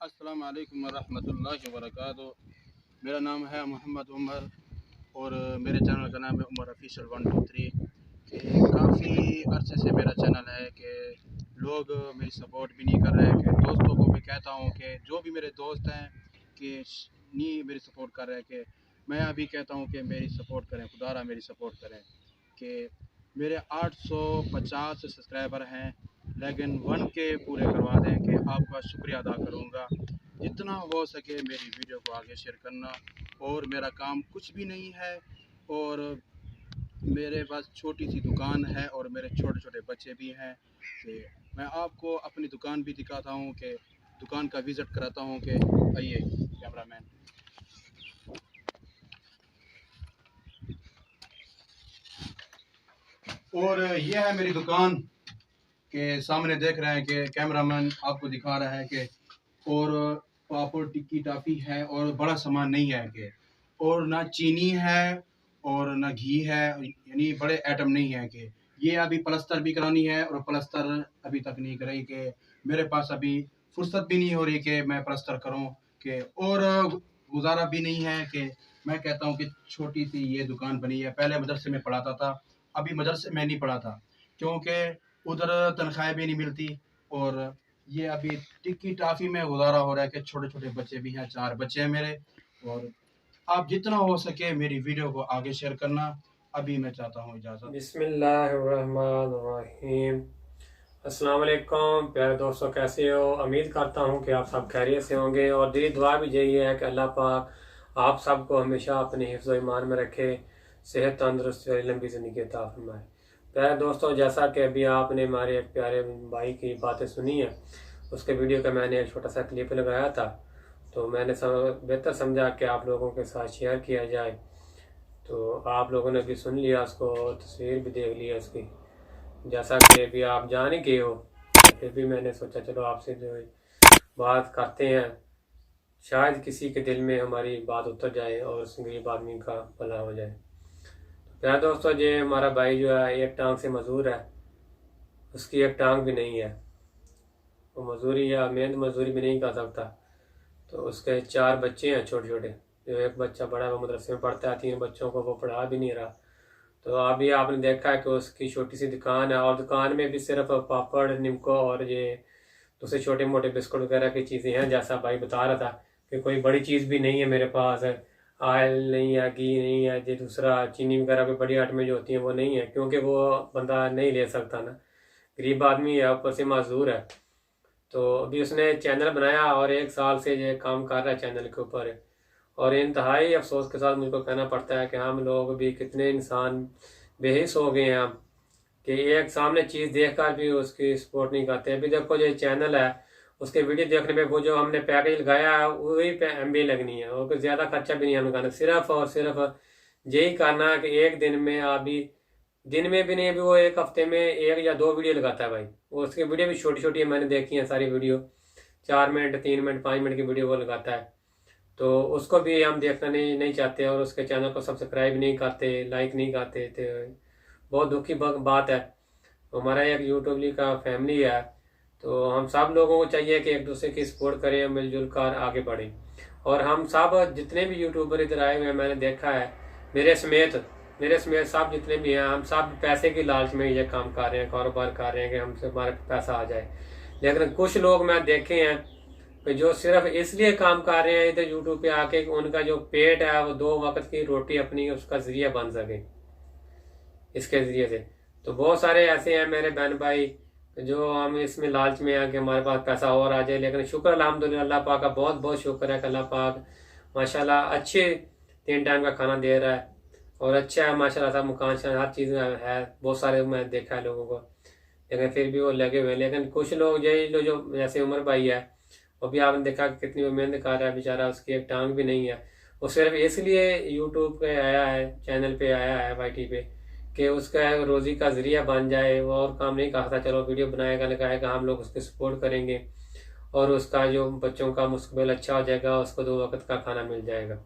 अस्सलाम वालेकुम वरहमतुल्लाहि वबरकातुहू। मेरा नाम है मोहम्मद उमर और मेरे चैनल का नाम है उमर ऑफिशियल 123 कि काफ़ी अरसे से मेरा चैनल है कि लोग मेरी सपोर्ट भी नहीं कर रहे हैं। कि दोस्तों को भी कहता हूँ कि जो भी मेरे दोस्त हैं कि नहीं मेरी सपोर्ट कर रहे हैं, कि मैं अभी कहता हूँ कि मेरी सपोर्ट करें, खुदारा मेरी सपोर्ट करें। कि मेरे 850 सब्सक्राइबर हैं, लेकिन 1K पूरे करवा दें कि आपका शुक्रिया अदा करूँगा। जितना हो सके मेरी वीडियो को आगे शेयर करना। और मेरा काम कुछ भी नहीं है, और मेरे पास छोटी सी दुकान है और मेरे छोटे छोटे बच्चे भी हैं। कि मैं आपको अपनी दुकान भी दिखाता हूँ, कि दुकान का विज़िट कराता हूँ। कि आइए कैमरामैन। और ये है मेरी दुकान के सामने देख रहे हैं कि कैमरामैन आपको दिखा रहा है कि और पापड़ टिक्की टाफी है और बड़ा सामान नहीं है कि और ना चीनी है और ना घी है, यानी बड़े आइटम नहीं है। कि ये अभी प्लस्तर भी करानी है और प्लस्तर अभी तक नहीं कराई। कि मेरे पास अभी फुर्सत भी नहीं हो रही कि मैं प्लस्तर करूं। कि और गुजारा भी नहीं है। कि मैं कहता हूं कि छोटी सी ये दुकान बनी है। पहले मदरसे में पढ़ाता था, अभी मदरसे में नहीं पढ़ाता क्योंकि उधर तनख्वाहें भी नहीं मिलती। और ये अभी टिक्की टाफी में गुजारा हो रहा है। कि छोटे छोटे बच्चे भी हैं, 4 बच्चे हैं मेरे। और आप जितना हो सके मेरी वीडियो को आगे शेयर करना। अभी मैं चाहता हूँ इजाज़त। बिस्मिल्लाहिर्रहमानिर्रहीम। अस्सलाम वालेकुम प्यारे दोस्तों, कैसे हो? उम्मीद करता हूँ कि आप सब खैरियत से होंगे और दिली दुआ भी यही है कि अल्लाह पाक आप सबको हमेशा अपने हिफ्ज़ व ईमान में रखे, सेहत तंदुरुस्ती और लंबी ज़िंदगी अता फरमाए। प्यारे दोस्तों, जैसा कि अभी आपने हमारे एक प्यारे भाई की बातें सुनी है, उसके वीडियो का मैंने एक छोटा सा क्लिप लगाया था, तो मैंने बेहतर समझा कि आप लोगों के साथ शेयर किया जाए। तो आप लोगों ने भी सुन लिया उसको, तस्वीर भी देख लिया उसकी, जैसा कि अभी आप जान ही गए हो। फिर भी मैंने सोचा चलो आपसे जो है बात करते हैं, शायद किसी के दिल में हमारी बात उतर जाए और उस गरीब आदमी का भला हो जाए। तो प्यारे दोस्तों, ये हमारा भाई जो है एक टांग से मजदूर है, उसकी एक टांग भी नहीं है, वो मजदूरी या मेहनत मजदूरी भी नहीं कर सकता। तो उसके 4 बच्चे हैं छोटे छोटे, जो एक बच्चा बड़ा है वो मदरसे में पढ़ता है, 3 बच्चों को वो पढ़ा भी नहीं रहा। तो अभी आपने देखा है कि उसकी छोटी सी दुकान है और दुकान में भी सिर्फ पापड़, निमको और ये दूसरे छोटे मोटे बिस्कुट वगैरह की चीज़ें हैं। जैसा भाई बता रहा था कि कोई बड़ी चीज़ भी नहीं है मेरे पास, ऑयल नहीं है, घी नहीं है, ये दूसरा चीनी वगैरह कोई बड़ी आइटमें जो होती हैं वो नहीं है, क्योंकि वो बंदा नहीं ले सकता ना, गरीब आदमी है, ऊपर से मजदूर है। तो अभी उसने चैनल बनाया और 1 साल से ये काम कर रहा है चैनल के ऊपर। और इंतहाई अफसोस के साथ मुझको कहना पड़ता है कि हम लोग भी कितने इंसान बेहिस हो गए हैं हम, कि एक सामने चीज़ देखकर भी उसकी सपोर्ट नहीं करते। अभी देखो जो चैनल है, उसके वीडियो देखने पे वो जो हमने पैकेज लगाया है वही पे MB लगनी है, और कुछ ज़्यादा खर्चा भी नहीं हमें करना, सिर्फ और सिर्फ यही करना है कि एक दिन में, अभी दिन में भी नहीं, अभी वो एक हफ्ते में 1 या 2 वीडियो लगाता है भाई। वो उसकी वीडियो भी छोटी छोटी है, मैंने देखी है सारी वीडियो, 4 मिनट, 3 मिनट, 5 मिनट की वीडियो वो लगाता है। तो उसको भी हम देखना नहीं चाहते और उसके चैनल को सब्सक्राइब नहीं करते, लाइक नहीं करते। तो बहुत दुखी बात है। हमारा एक यूट्यूब का फैमिली है, तो हम सब लोगों को चाहिए कि एक दूसरे की सपोर्ट करें, मिलजुल कर आगे बढ़ें। और हम सब जितने भी यूट्यूबर इधर आए हुए हैं, मैंने देखा है, मेरे समेत सब जितने भी हैं, हम सब पैसे की लालच में ये काम कर रहे हैं, कारोबार कर रहे हैं कि हमसे हमारे पैसा आ जाए। लेकिन कुछ लोग मैं देखे हैं कि जो सिर्फ इसलिए काम कर रहे हैं इधर यूट्यूब पे आके कि उनका जो पेट है वो 2 वक्त की रोटी अपनी उसका जरिया बन सके, इसके जरिए से। तो बहुत सारे ऐसे हैं मेरे बहन भाई जो हम इसमें लालच में हैं कि हमारे पास पैसा और आ जाए। लेकिन शुक्र अल्हम्दुलिल्लाह, अल्लाह पाक का बहुत बहुत शुक्र है कि अल्लाह पाक माशाल्लाह अच्छे 3 टाइम का खाना दे रहा है और अच्छा है माशाल्लाह, सब मकान हर चीज़ में है। बहुत सारे मैं देखा है लोगों को, लेकिन फिर भी वो लगे हुए हैं। लेकिन कुछ लोग यही लोग जो जैसे उमर भाई है, वो भी आपने देखा कि कितनी वो मेहनत कर रहा है बेचारा, उसकी एक टांग भी नहीं है। वो सिर्फ इसलिए यूट्यूब पे आया है, चैनल पे आया है YT पे, कि उसका रोज़ी का ज़रिया बन जाए। वो और काम नहीं कहा था, चलो वीडियो बनाएगा, लगाएगा, हम लोग उसकी सपोर्ट करेंगे और उसका जो बच्चों का मुस्तकबिल अच्छा हो जाएगा, उसको 2 वक्त का खाना मिल जाएगा।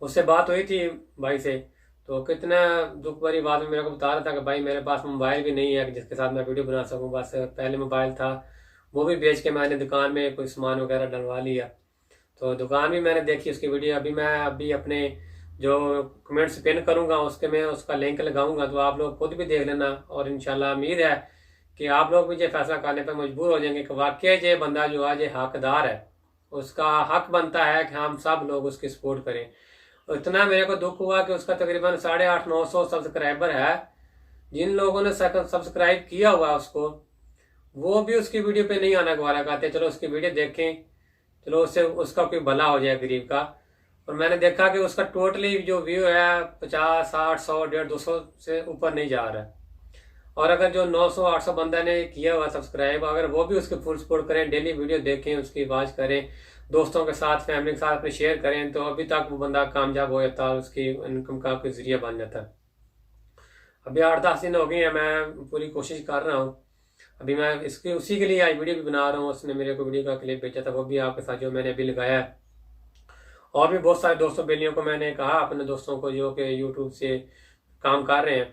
उससे बात हुई थी भाई से, तो कितना दुख भरी बात में मेरे को बता रहा था कि भाई मेरे पास मोबाइल भी नहीं है जिसके साथ मैं वीडियो बना सकूं। बस पहले मोबाइल था वो भी बेच के मैंने दुकान में कोई सामान वगैरह डलवा लिया। तो दुकान भी मैंने देखी उसकी वीडियो। अभी अपने जो कमेंट्स पिन करूंगा उसके में उसका लिंक लगाऊंगा, तो आप लोग खुद भी देख लेना। और इंशाल्लाह उम्मीद है कि आप लोग भी ये फैसला करने पर मजबूर हो जाएंगे कि वाकई ये बंदा जो आज हकदार है, उसका हक बनता है कि हम सब लोग उसकी सपोर्ट करें। और इतना मेरे को दुख हुआ कि उसका तकरीबन 850-900 सब्सक्राइबर है। जिन लोगों ने सब्सक्राइब किया हुआ है उसको, वो भी उसकी वीडियो पे नहीं आना गवारा करते। चलो उसकी वीडियो देखें, चलो उससे उसका कोई भला हो जाए गरीब का। और मैंने देखा कि उसका टोटली जो व्यू है 50, 60, 100, 150, 200 से ऊपर नहीं जा रहा है। और अगर जो 900, 800 बंदा ने किया हुआ सब्सक्राइब, अगर वो भी उसकी फुल सपोर्ट करें, डेली वीडियो देखें, उसकी वाच करें, दोस्तों के साथ, फैमिली के साथ अपने शेयर करें, तो अभी तक वो बंदा कामयाब हो जाता है, उसकी इनकम का कोई जरिया बन जाता है। अभी 8-10 दिन हो गए हैं, मैं पूरी कोशिश कर रहा हूँ। अभी मैं इसकी उसी के लिए आज वीडियो भी बना रहा हूँ। उसने मेरे को वीडियो का क्लिप भेजा था, वो भी आपके साथ जो मैंने अभी लगाया है। और भी बहुत सारे दोस्तों बेलियों को मैंने कहा, अपने दोस्तों को जो कि यूट्यूब से काम कर रहे हैं।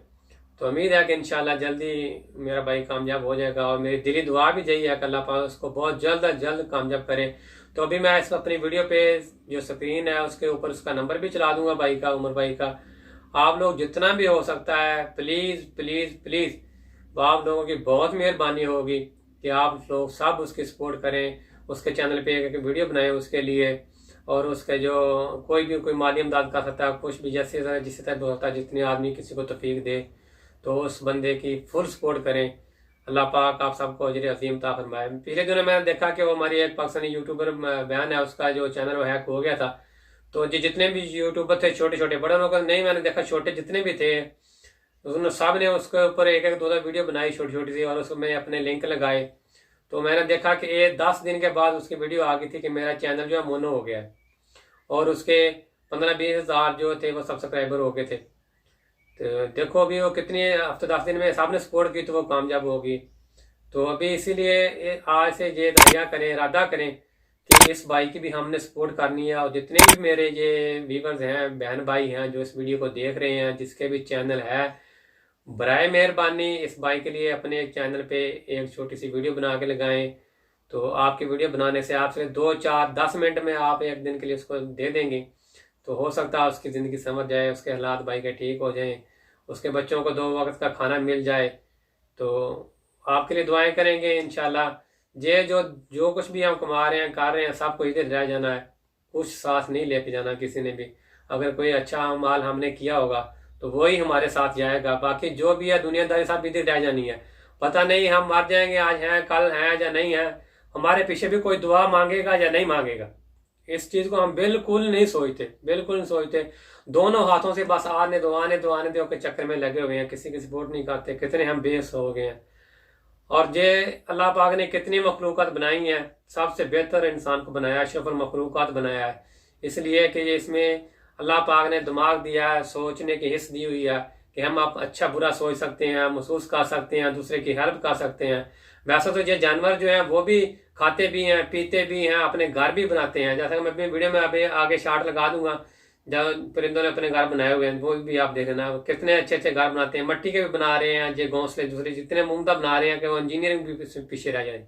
तो उम्मीद है कि इंशाल्लाह जल्दी मेरा भाई कामयाब हो जाएगा। और मेरी दिली दुआ भी यही है कि अल्लाह पाक उसको बहुत जल्द अज जल्द कामयाब करे। तो अभी मैं इस अपनी वीडियो पे जो स्क्रीन है उसके ऊपर उसका नंबर भी चला दूंगा भाई का, उमर भाई का। आप लोग जितना भी हो सकता है प्लीज़ प्लीज़ प्लीज़, आप लोगों की बहुत मेहरबानी होगी कि आप लोग सब उसकी सपोर्ट करें, उसके चैनल पे एक वीडियो बनाएं उसके लिए। और उसके जो कोई भी कोई माली इमदाद कर सकता है, कुछ भी जैसे जिस तरह होता है, जितने आदमी किसी को तौफीक दे तो उस बंदे की फुल सपोर्ट करें। अल्लाह पाक आप सबको अजर अजीम अता फरमाए। पिछले दिनों मैंने देखा कि वो हमारी एक पाकिस्तानी यूट्यूबर बयान है, उसका जो चैनल वो हैक हो गया था। तो जितने भी यूट्यूबर थे, छोटे छोटे, बड़े लोगों को नहीं मैंने देखा, छोटे जितने भी थे उन्होंने सब ने उसके ऊपर एक एक 2-2 वीडियो बनाई छोटी छोटी सी, और उसमें अपने लिंक लगाए। तो मैंने देखा कि 10 दिन के बाद उसकी वीडियो आ गई थी कि मेरा चैनल जो है मोनो हो गया है, और उसके 15-20 हज़ार जो थे वो सब्सक्राइबर हो गए थे। तो देखो अभी वो कितनी हफ्ते 10 दिन में सबने सपोर्ट की तो वो कामयाब होगी। तो अभी इसीलिए आज से ये दरिया करें, इरादा करें कि इस भाई की भी हमने सपोर्ट करनी है। और जितने भी मेरे ये व्यूअर्स हैं, बहन भाई हैं जो इस वीडियो को देख रहे हैं, जिसके भी चैनल है, बराए मेहरबानी इस भाई के लिए अपने चैनल पे एक छोटी सी वीडियो बना के लगाएं। तो आपकी वीडियो बनाने से आपसे 2, 4, 10 मिनट में आप एक दिन के लिए उसको दे देंगे, तो हो सकता है उसकी ज़िंदगी समझ जाए, उसके हालात भाई के ठीक हो जाएं, उसके बच्चों को 2 वक्त का खाना मिल जाए। तो आपके लिए दुआएं करेंगे इंशाल्लाह। ये जो कुछ भी हम कमा रहे हैं, कर रहे हैं, सब कुछ इधर रह जाना है, कुछ साथ नहीं लेके जाना किसी ने भी। अगर कोई अच्छा माल हमने किया होगा तो वही हमारे साथ जाएगा, बाकी जो भी है दुनियादारी सब इधर रह जानी है। पता नहीं हम मर जाएंगे, आज हैं कल हैं या नहीं है, हमारे पीछे भी कोई दुआ मांगेगा या नहीं मांगेगा, इस चीज को हम बिल्कुल नहीं सोचते, बिल्कुल नहीं सोचते। दोनों हाथों से बस आने दो के चक्कर में लगे हुए हैं, किसी की सपोर्ट नहीं करते। कितने हम बेस हो गए हैं। और ये अल्लाह पाक ने कितनी मखलूक़ात बनाई हैं, सबसे बेहतर इंसान को बनाया, अशरफुल मखलूक़ात बनाया है, इसलिए कि ये इसमें अल्लाह पाक ने दिमाग दिया है, सोचने की हिस्स दी हुई है कि हम आप अच्छा बुरा सोच सकते हैं, महसूस कर सकते हैं, दूसरे की हेल्प कर सकते हैं। वैसे तो ये जानवर जो हैं वो भी खाते भी हैं, पीते भी हैं, अपने घर भी बनाते हैं। जैसा कि मैं अपनी वीडियो में अभी आगे शार्ट लगा दूंगा, जब परिंदों ने अपने घर बनाए हुए हैं, वो भी आप देख लेना, कितने अच्छे अच्छे घर बनाते हैं, मट्टी के भी बना रहे हैं, ये घोंसले दूसरे जितने मुमदा बना रहे हैं कि वो इंजीनियरिंग भी पीछे रह जाए।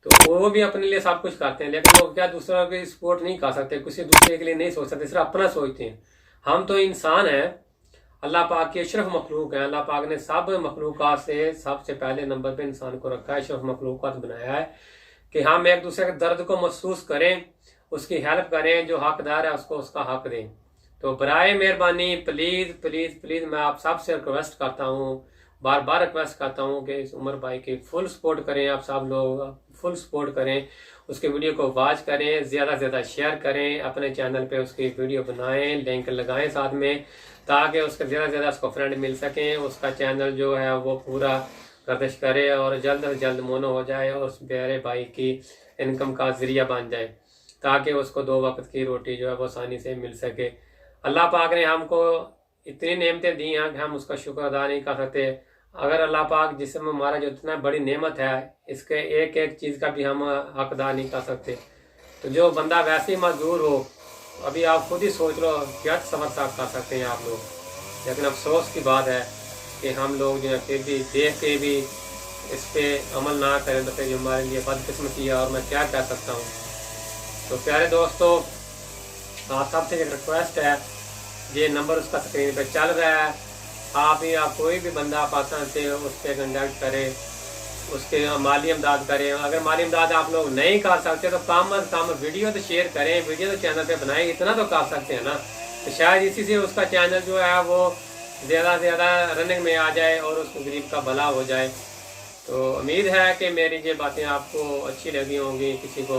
तो वो भी अपने लिए सब कुछ करते हैं, लेकिन वो क्या दूसरों की सपोर्ट नहीं कर सकते, किसी दूसरे के लिए नहीं सोच सकते, सिर्फ अपना सोचते हैं। हम तो इंसान हैं, अल्लाह पाक की अशरफ मखलूक है। अल्लाह पाक ने सब मखलूक़ात से सबसे पहले नंबर पे इंसान को रखा है, अशरफ मखलूक़ात बनाया है कि हम एक दूसरे के दर्द को महसूस करें, उसकी हेल्प करें, जो हकदार है उसको उसका हक दें। तो बराए मेहरबानी प्लीज़ प्लीज़ प्लीज़ मैं आप सबसे रिक्वेस्ट करता हूँ, बार बार रिक्वेस्ट करता हूँ कि इस उमर भाई की फुल सपोर्ट करें। आप सब लोग फुल सपोर्ट करें, उसके वीडियो को वॉच करें, ज़्यादा से ज़्यादा शेयर करें, अपने चैनल पे उसकी वीडियो बनाएं, लिंक लगाएं साथ में, ताकि उसके ज़्यादा से ज़्यादा उसको फ्रेंड मिल सकें, उसका चैनल जो है वो पूरा गर्दिश करे और जल्द से जल्द मोनो हो जाए और उस प्यारे भाई की इनकम का ज़रिया बन जाए, ताकि उसको 2 वक्त की रोटी जो है वो आसानी से मिल सके। अल्लाह पाक ने हमको इतनी नेमतें दी हैं कि हम उसका शुक्र अदा नहीं कर सकते। अगर अल्लाह पाक जिसमें हमारा जो इतना बड़ी नेमत है, इसके एक एक चीज़ का भी हम हक अदा नहीं कर सकते। तो जो बंदा वैसे ही मजदूर हो, अभी आप खुद ही सोच लो क्या समझ कर सकते हैं आप लोग। लेकिन अफसोस की बात है कि हम लोग जो है फिर भी देख के भी इस पर अमल ना करें तो फिर हमारे लिए बदकिस्मती है, और मैं क्या कह सकता हूँ। तो प्यारे दोस्तों, आप सबसे एक रिक्वेस्ट है, ये नंबर उसका स्क्रीन पे चल रहा है, आप या कोई भी बंदा पाकिस्तान से उस पर कंटेक्ट करे, उसके माली इमदाद करें। अगर माली इमदाद आप लोग नहीं कर सकते तो कम अज़ कम वीडियो तो शेयर करें, वीडियो तो चैनल पे बनाएं, इतना तो कर सकते हैं ना। तो शायद इसी से उसका चैनल जो है वो ज़्यादा से ज़्यादा रनिंग में आ जाए और उस गरीब का भला हो जाए। तो उम्मीद है कि मेरी ये बातें आपको अच्छी लगी होंगी, किसी को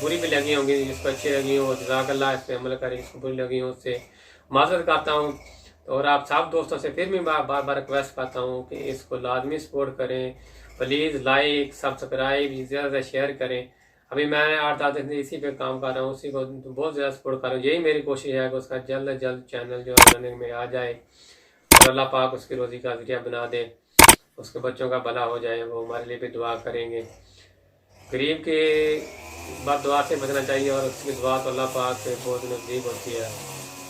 बुरी भी लगी होंगी, जिसको अच्छी लगी हो जज़ाकल्लाह, इस पर अमल करें, जिसको बुरी लगी हो उससे माज़रत करता हूँ। और आप सब दोस्तों से फिर भी बार बार रिक्वेस्ट करता हूँ कि इसको लाजमी सपोर्ट करें, प्लीज़ लाइक सब्सक्राइब ज़्यादा से शेयर करें। अभी मैं 8-10 दिन से इसी पे काम कर रहा हूँ, उसी को बहुत ज़्यादा सपोर्ट कर रहा हूँ। यही मेरी कोशिश है कि उसका जल्द से जल्द चैनल जो है रनिंग में आ जाए और अल्लाह पाक उसकी रोज़ी का ज़रिया बना दे, उसके बच्चों का भला हो जाए। वो हमारे लिए भी दुआ करेंगे। गरीब के बद दुआ से बचना चाहिए और उसकी दुआ तो अल्लाह पाक से बहुत नज़दीक होती है।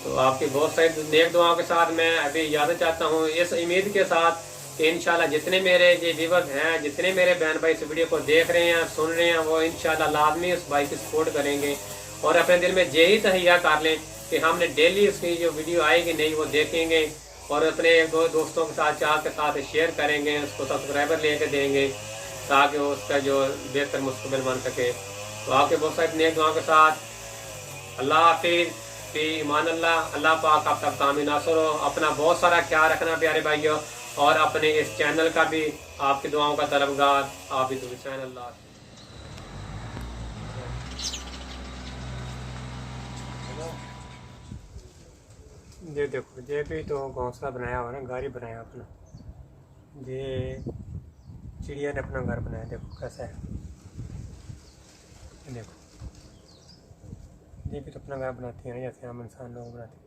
तो आपकी बहुत सारी नेक दुआओं के साथ मैं अभी इजाज़त चाहता हूँ, इस उम्मीद के साथ कि इंशाल्लाह जितने मेरे ये व्यूअर्स हैं, जितने मेरे बहन भाई इस वीडियो को देख रहे हैं, सुन रहे हैं, वो इंशाल्लाह लाजमी उस भाई की सपोर्ट करेंगे और अपने दिल में यही तहैया कर लें कि हमने डेली उसकी जो वीडियो आएगी नहीं वो देखेंगे और अपने दो दोस्तों के साथ, चार के साथ शेयर करेंगे, उसको सब्सक्राइबर लेके देंगे ताकि वो उसका जो बेहतर मुस्तकबिल बन सके। तो आपके बहुत सारी नेक दुआओं के साथ अल्लाह हाफिज़, फी ईमान अल्लाह। अल्लाह पाक आप सब कामी नासर हो। अपना बहुत सारा ख्याल रखना प्यारे भाइयों, और अपने इस चैनल का भी आपकी दुआओं का तलबगार आप ही दुआ। अल्लाह ये देखो, ये भी तो घोंसला बनाया हुआ ना, गाड़ी बनाया अपना, ये चिड़िया ने अपना घर बनाया। देखो कैसा है, देखो ये भी तो अपना घर बनाती है ना, जैसे हम इंसान लोग बनाते हैं।